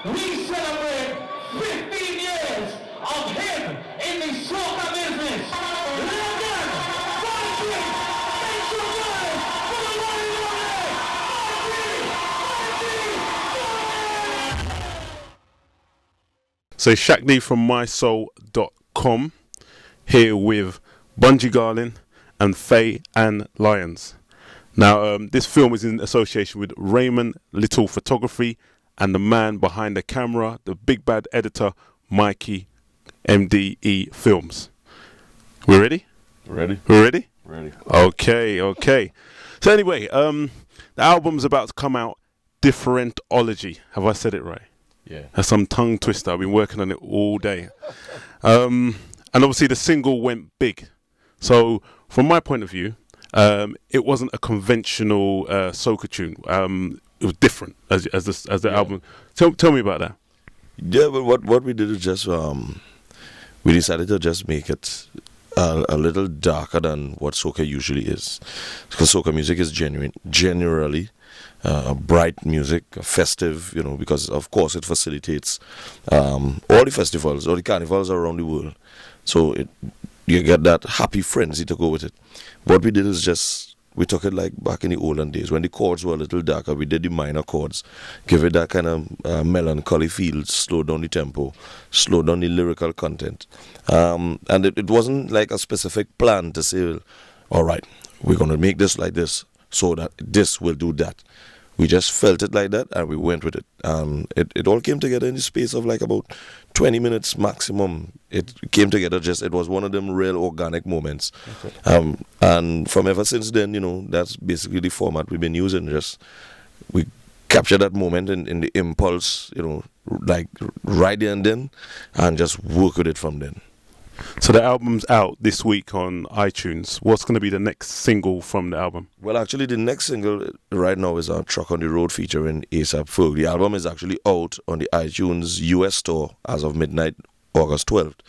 we celebrate 15 years of him in the soca business. Lyons, Bunji, make some noise for the one and only Bunji. So Shaq D from Mi-Soul.com here with Bunji Garlin and Fay and Lyons. Now, this film is in association with Raymond Little Photography and the man behind the camera, the big bad editor, Mikey MDE Films. We ready? Ready? We ready? Ready. Okay. So anyway, the album's about to come out, Differentology. Have I said it right? Yeah. That's some tongue twister. I've been working on it all day. And obviously the single went big. So from my point of view, it wasn't a conventional soca tune. It was different as the album. Tell me about that. Yeah, but what we did is just we decided to just make it a little darker than what soca usually is, because soca music is generally bright music, festive, because of course it facilitates all the festivals, all the carnivals around the world. So you get that happy frenzy to go with it. What we did is just, we took it like back in the olden days when the chords were a little darker. We did the minor chords, give it that kind of melancholy feel, slow down the tempo, slow down the lyrical content. And it wasn't like a specific plan to say, all right, we're going to make this like this so that this will do that. We just felt it like that and we went with it. It all came together in the space of like about 20 minutes maximum. It came together it was one of them real organic moments. Okay. And from ever since then, that's basically the format we've been using. We capture that moment in the impulse, like right there and then, and just work with it from then. So the album's out this week on iTunes. What's going to be the next single from the album? Well, actually, the next single right now is our Truck on the Road featuring A$AP Ferg. The album is actually out on the iTunes US store as of midnight, August 12th.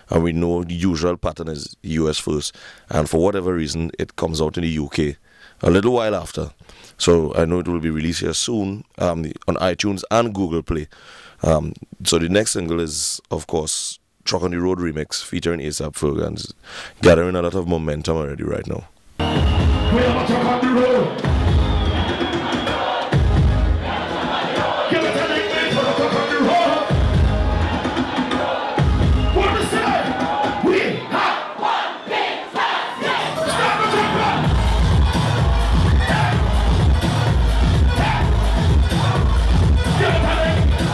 And we know the usual pattern is US first. And for whatever reason, it comes out in the UK a little while after. So I know it will be released here soon on iTunes and Google Play. So the next single is, of course, Truck on the Road remix featuring A$AP Ferg, and it's gathering a lot of momentum already right now. We have a truck on the road. Give it a nickname for the truck on the road. What we say? We have one big fast. Stop the truck. Give it a nickname.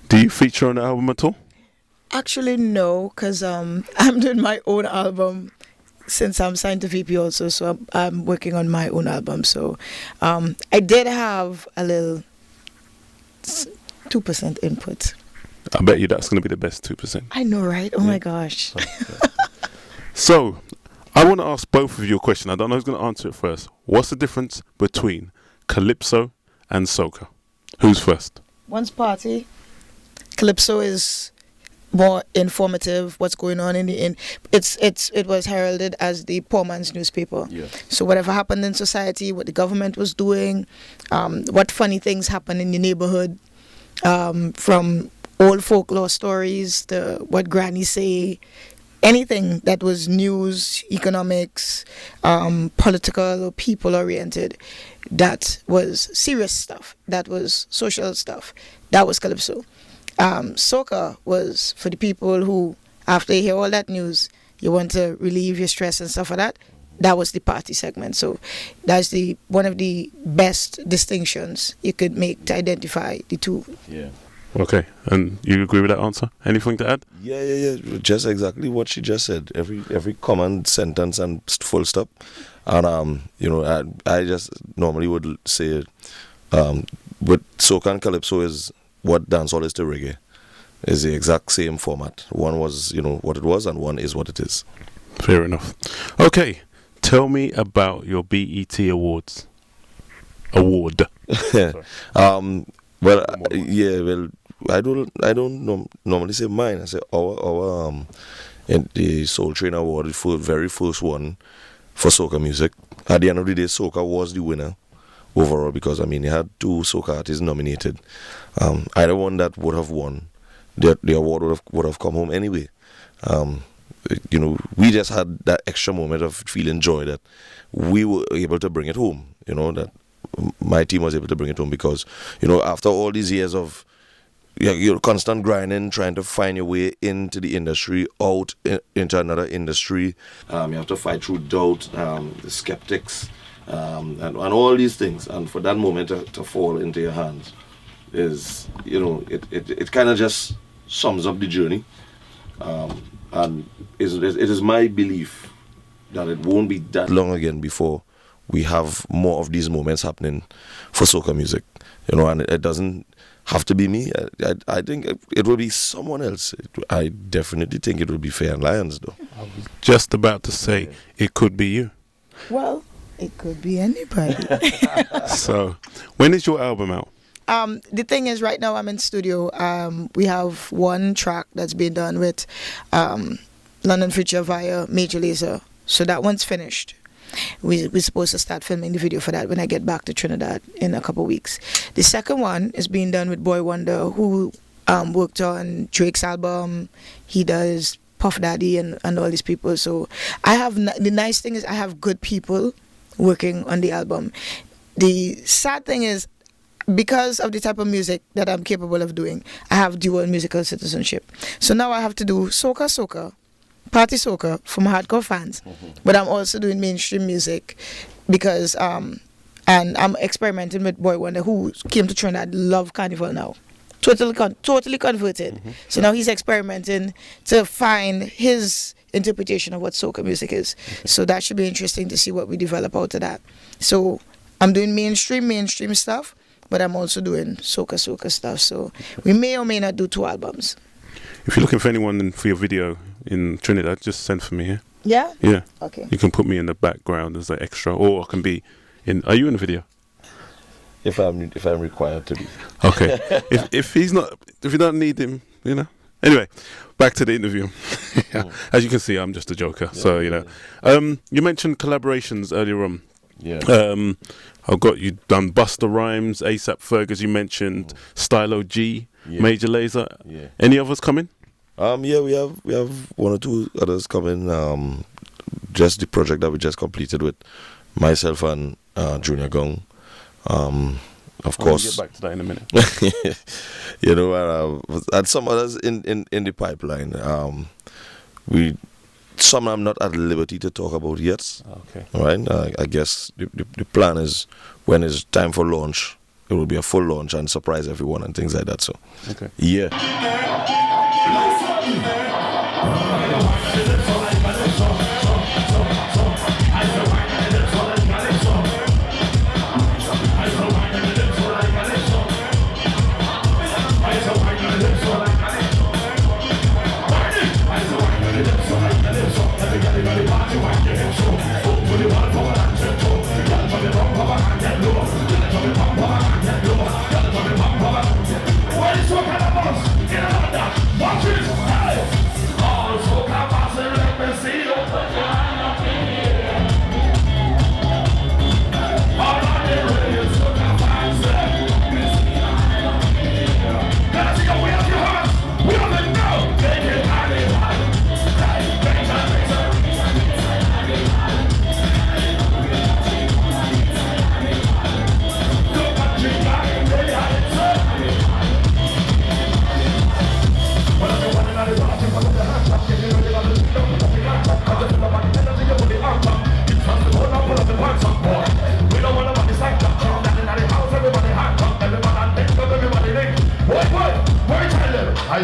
Do you feature on the album at all? Actually, no, because I'm doing my own album since I'm signed to VP also, so I'm working on my own album. So I did have a little 2% input. I bet you that's going to be the best 2%. I know, right? Oh, my gosh. So, I want to ask both of you a question. I don't know who's going to answer it first. What's the difference between Calypso and Soca? Who's first? One's party. Calypso is more informative. What's going on it was heralded as the poor man's newspaper. Yeah. So whatever happened in society, what the government was doing, what funny things happened in the neighborhood, from old folklore stories to what grannies say, anything that was news, economics, political or people oriented, that was serious stuff, that was social stuff, that was calypso. Soca was for the people who, after you hear all that news, you want to relieve your stress and stuff like that. That was the party segment. So that's one of the best distinctions you could make to identify the two. Yeah. Okay, and you agree with that answer? Anything to add? Yeah. Just exactly what she just said. Every common sentence and full stop. And I just normally would say, with soca and calypso is what dancehall is to reggae. Is the exact same format. One was, what it was, and one is what it is. Fair enough. Okay, tell me about your BET Awards. Award. Well, I don't normally say mine. I say our the Soul Train Award, the very first one for soca music. At the end of the day, soca was the winner overall because you had 2 soca artists nominated. Either one that would have won, the award would have come home anyway. We just had that extra moment of feeling joy that we were able to bring it home. That my team was able to bring it home because, after all these years of constant grinding, trying to find your way into the industry, out into another industry, you have to fight through doubt, the skeptics, and all these things. And for that moment to fall into your hands is, it kind of just sums up the journey. And it is my belief that it won't be that long again before we have more of these moments happening for soca music, and it doesn't have to be me. I think it will be someone else. I definitely think it will be Fay and Lyons, though. I was just about to say it could be you. Well, it could be anybody. So, when is your album out? The thing is, right now I'm in studio. We have one track that's being done with London feature via Major Lazer. So that one's finished. We're supposed to start filming the video for that when I get back to Trinidad in a couple of weeks. The second one is being done with Boy Wonder, who worked on Drake's album. He does Puff Daddy and all these people. So the nice thing is I have good people working on the album. The sad thing is, because of the type of music that I'm capable of doing, I have dual musical citizenship. So now I have to do soca, party soca for my hardcore fans, but I'm also doing mainstream music because and I'm experimenting with Boy Wonder, who came to Trinidad, love carnival now, totally converted. So now he's experimenting to find his interpretation of what soca music is. So that should be interesting to see what we develop out of that. So I'm doing mainstream stuff, but I'm also doing soca stuff. So we may or may not do 2 albums. If you're looking for anyone for your video in Trinidad, just send for me here. Yeah? Yeah. Okay. You can put me in the background as an extra, or I can be in. Are you in the video? If I'm required to be. Okay. if you don't need him, Anyway, back to the interview. As you can see, I'm just a joker. Yeah, so you mentioned collaborations earlier on. Yeah. I've got you done Busta Rhymes, ASAP Ferg, as you mentioned, Stylo G, Major Lazer. Yeah. Any others coming? Yeah, we have 1 or 2 others coming. Just the project that we just completed with myself and Junior Gong. Of course. We'll get back to that in a minute. And some others in the pipeline. Some I'm not at liberty to talk about yet. Okay. All right. I guess the plan is when it's time for launch, it will be a full launch and surprise everyone and things like that. So, okay. Yeah. Also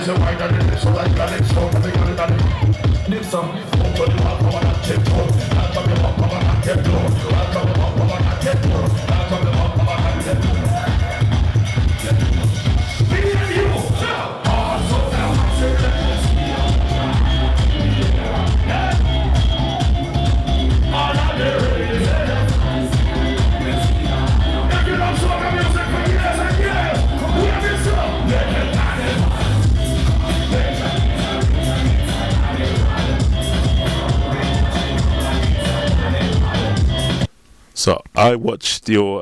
is a white and it is so like that it's so nothing other than it. This song, over the wall, come on and take two. I'll come the up, come on and take two. I'll come the up, come on and take two. I'll come the up, come on and take two. Me and you, now, also now, I say let's see. All of the radio. If you don't soca music for years and years, we have been so. Make it So I watched your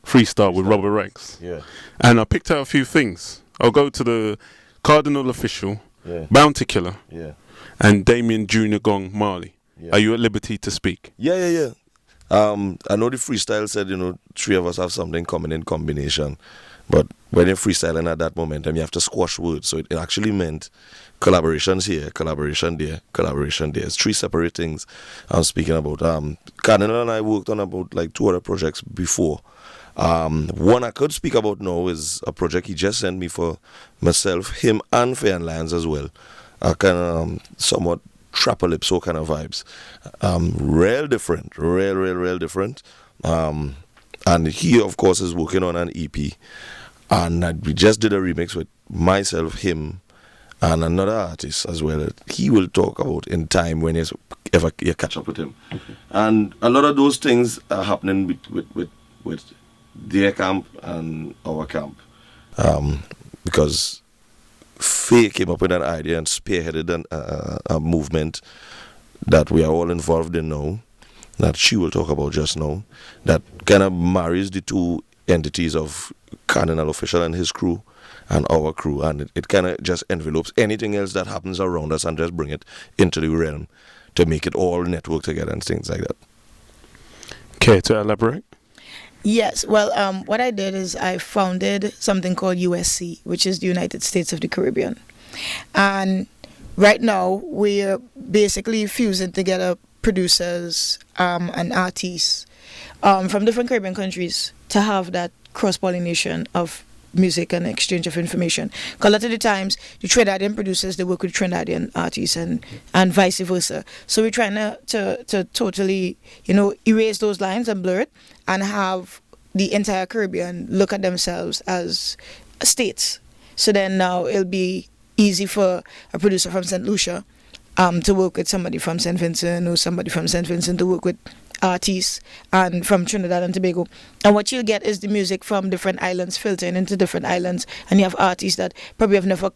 freestyle with Robert Rex, Yeah. and I picked out a few things. I'll go to the Cardinal Official, Yeah. Bounty Killer, Yeah. and Damien Junior Gong Marley. Yeah. Are you at liberty to speak? Yeah. I know the freestyle said, three of us have something common in combination. But when you're freestyling at that momentum, you have to squash words. So it actually meant collaborations here, collaboration there, collaboration there. It's three separate things I'm speaking about. Cardinal and I worked on about like 2 other projects before. One I could speak about now is a project he just sent me for myself, him and Fay and Lyons as well. Kind of somewhat trap-a-lipso kind of vibes. Real different. Real different. And he, of course, is working on an EP. And we just did a remix with myself, him, and another artist as well. He will talk about in time when you catch up with him. And a lot of those things are happening with their camp and our camp. Because Faye came up with an idea and spearheaded a movement that we are all involved in now, that she will talk about just now, that kind of marries the two entities of Cardinal Official and his crew and our crew, and it kind of just envelopes anything else that happens around us and just bring it into the realm to make it all network together and things like that. Care to elaborate? Yes, well, what I did is I founded something called USC, which is the United States of the Caribbean. And right now, we're basically fusing together producers and artists from different Caribbean countries to have that cross-pollination of music and exchange of information. Because a lot of the times, the Trinidadian producers, they work with Trinidadian artists and vice versa. So we're trying to totally, erase those lines and blur it and have the entire Caribbean look at themselves as states. So then now it'll be easy for a producer from St. Lucia to work with somebody from St. Vincent, or somebody from St. Vincent to work with artists and from Trinidad and Tobago. And what you'll get is the music from different islands filtering into different islands, and you have artists that probably have never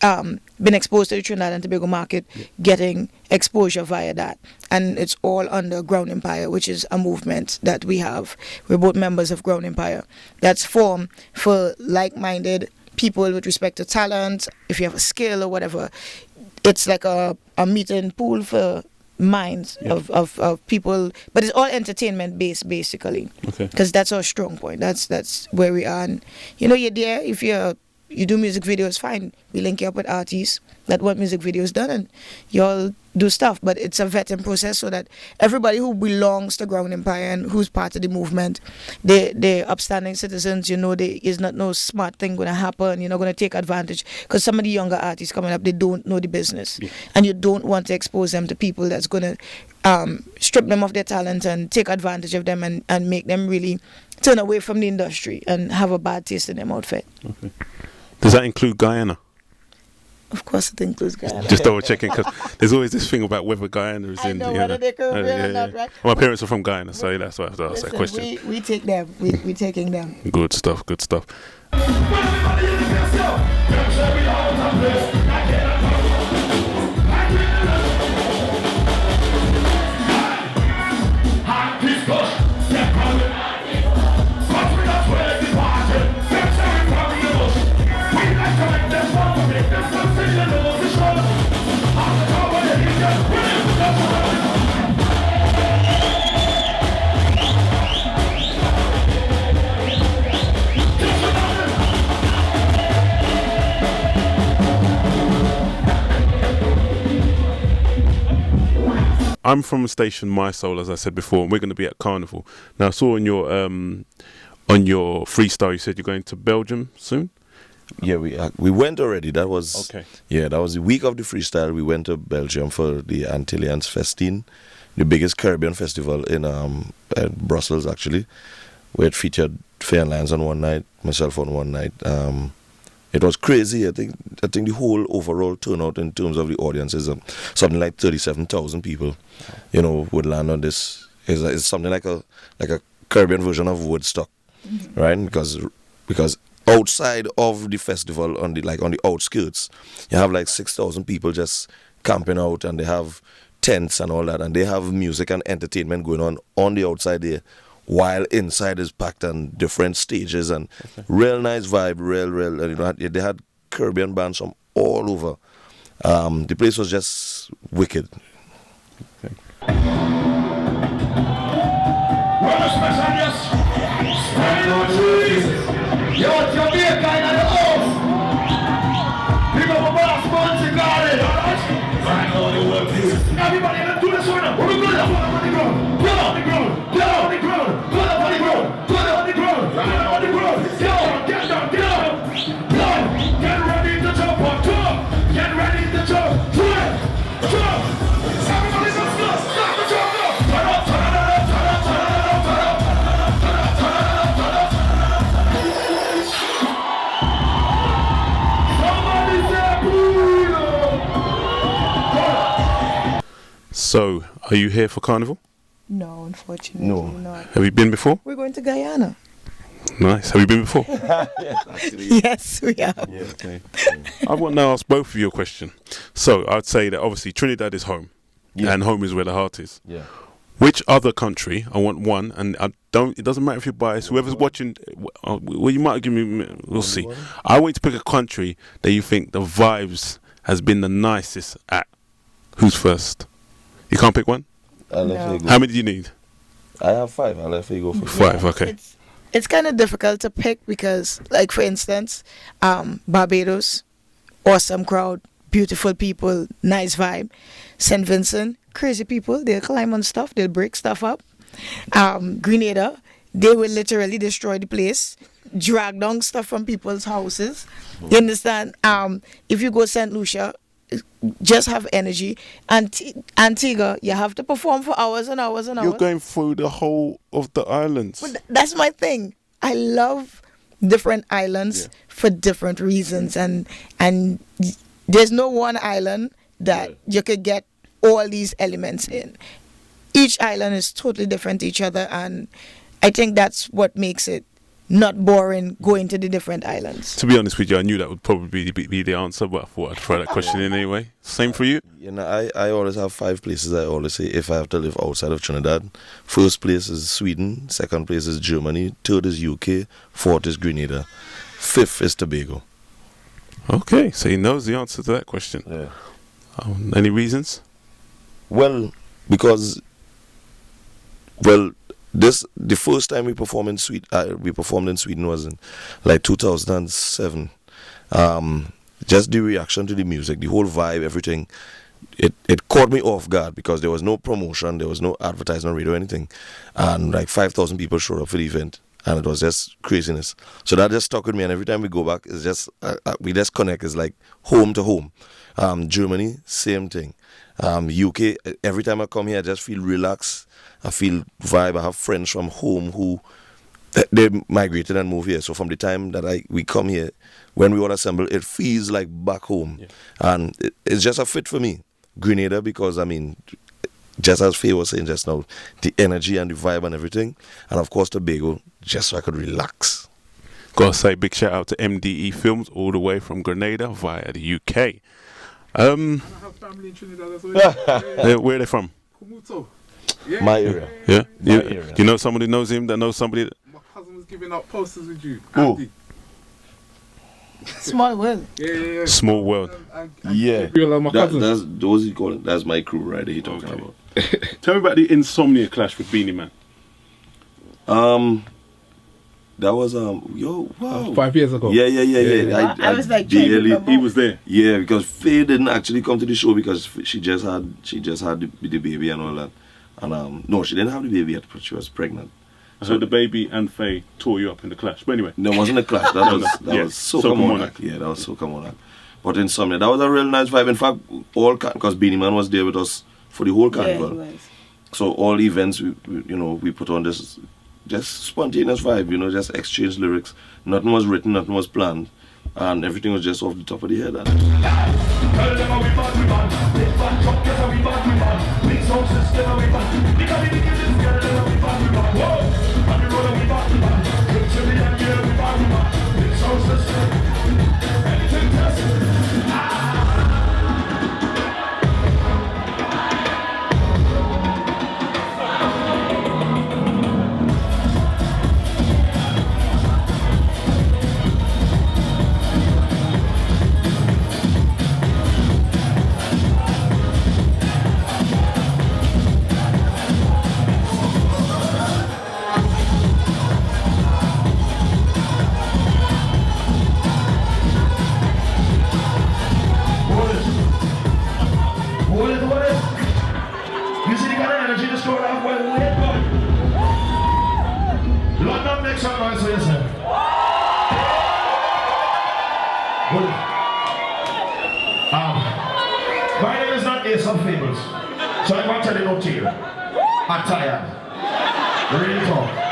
been exposed to the Trinidad and Tobago market, getting exposure via that. And it's all under Ground Empire, which is a movement that we have. We're both members of Ground Empire. That's formed for like-minded people with respect to talent. If you have a skill or whatever, it's like a meeting pool for minds of people, but it's all entertainment based basically, because that's our strong point. That's where we are. And you're there. If you do music videos, fine, we link you up with artists that want music videos done, and you all do stuff. But it's a vetting process so that everybody who belongs to Ground Empire and who's part of the movement, they're upstanding citizens. There is not no smart thing going to happen. You're not going to take advantage, because some of the younger artists coming up, they don't know the business, and you don't want to expose them to people that's going to strip them of their talent and take advantage of them and make them really turn away from the industry and have a bad taste in their mouth. Okay. Does that include Guyana? Of course it includes Guyana. Just double checking, because there's always this thing about whether Guyana is in. Whether they're Caribbean or not, right? My parents are from Guyana, so that's why I asked that question. We take them. We're taking them. Good stuff. I'm from a station, Mi-Soul, as I said before, and we're going to be at Carnival. Now, I saw on your freestyle you said you're going to Belgium soon. Yeah, we went already. That was Okay. Yeah, that was the week of the freestyle. We went to Belgium for the Antillians Festine, the biggest Caribbean festival in Brussels actually, where it featured Fay and Lyons on one night, myself on one night. It was crazy. I think the whole overall turnout in terms of the audience is something like 37,000 people. You know, would land on this. Is something like a Caribbean version of Woodstock, right? Because outside of the festival, on the outskirts, you have like 6,000 people just camping out, and they have tents and all that, and they have music and entertainment going on the outside there, while inside is packed and different stages and real nice vibe, real. You know, they had Caribbean bands from all over. The place was just wicked. Yo, Jamaica in the house. Pick up a boss, Bunji Garlin. Find all the work views. Everybody, let's do this one now. What we doing? Put up on the ground. Put up on the ground. Get on the ground. Put up on the ground. Put up on the ground. Put up on the ground. Get down. Get ready to jump on top. Get ready to jump. Jump. Everybody, let's go. Start the jump now. Turn up. So, are you here for Carnival? No, unfortunately No. not. Have you been before? We're going to Guyana. Nice. Have you been before? Yes, we are. Okay. I want to ask both of you a question. So, I'd say that obviously Trinidad is home, and home is where the heart is. Yeah. Which other country? I want one, and it doesn't matter if you're biased. Whoever's watching, well, you might give me. We'll see. I want you to pick a country that you think the vibes has been the nicest at. Who's first? You can't pick one. I'll let you go. How many do you need? I have 5. I'll let you go first. 5. Okay. It's kind of difficult to pick because, like, for instance, Barbados, awesome crowd, beautiful people, nice vibe. St. Vincent, crazy people. They'll climb on stuff. They'll break stuff up. Grenada, they will literally destroy the place, drag down stuff from people's houses. You understand? If you go St. Lucia, just have energy. Antigua, you have to perform for hours and hours and hours. You're going through the whole of the islands. But that's my thing. I love different islands for different reasons, and there's no one island that you could get all these elements in. Each island is totally different to each other, and I think that's what makes it not boring going to the different islands. To be honest with you, I knew that would probably be the answer, but I thought I'd throw that question in anyway. Same for you? You know, I always have 5 places I always say if I have to live outside of Trinidad. First place is Sweden, second place is Germany, third is UK, fourth is Grenada, fifth is Tobago. Okay, so he knows the answer to that question. Yeah. Any reasons? Well, because the first time we performed in Sweden was in like 2007. Just the reaction to the music, the whole vibe, everything, it caught me off guard because there was no promotion, there was no advertising on radio or anything, and like 5,000 people showed up for the event, and it was just craziness. So that just stuck with me, and every time we go back, it's just we just connect. It's like home to home. Germany, same thing. UK, every time I come here, I just feel relaxed. I feel vibe. I have friends from home who they migrated and moved here. So from the time that we come here, when we all assemble, it feels like back home. Yeah. And it's just a fit for me. Grenada, because, I mean, just as Faye was saying just now, the energy and the vibe and everything. And of course, Tobago, just so I could relax. Gotta say big shout out to MDE Films all the way from Grenada via the UK. I have family in Trinidad as well. Where are they from? Kumuto. My area. Yeah? Area. Do you know somebody who knows him that knows somebody? My cousin was giving out posters with you. Oh. Andy. Small world. Yeah. Small world. Yeah. My cousins. Those he call it. That's my crew right there he talking about. Tell me about the Insomnia clash with Beanie Man. That was wow. 5 years ago. Yeah. I was like, He was there. Yeah, because Faye didn't actually come to the show because she just had the baby and all that. And no, she didn't have the baby yet, but she was pregnant. So the baby and Faye tore you up in the clash. But anyway. No, it wasn't a clash. That was Soca Soca Monarch. Monarch. Yeah, that was Soca Monarch. But Insomnia, that was a real nice vibe. In fact, because Beanie Man was there with us for the whole carnival. Yeah, he was. So all events, we put on this just spontaneous vibe, just exchange lyrics. Nothing was written, nothing was planned. And everything was just off the top of the head. Tell them how we bad. Big bad truck, yes, how we bad. Big sound system, how we bad. Because we get this girl, how we bad. Whoa, on the road, how we bad. Big chili and gear, we bad. Big sound system. Anything test. You see the kind of energy this going on? Well, wait, boy. London, make some noise for yourself. Good. My name is not Ace of Fables, so I'm going to tell you no tale. I'm tired. Real talk.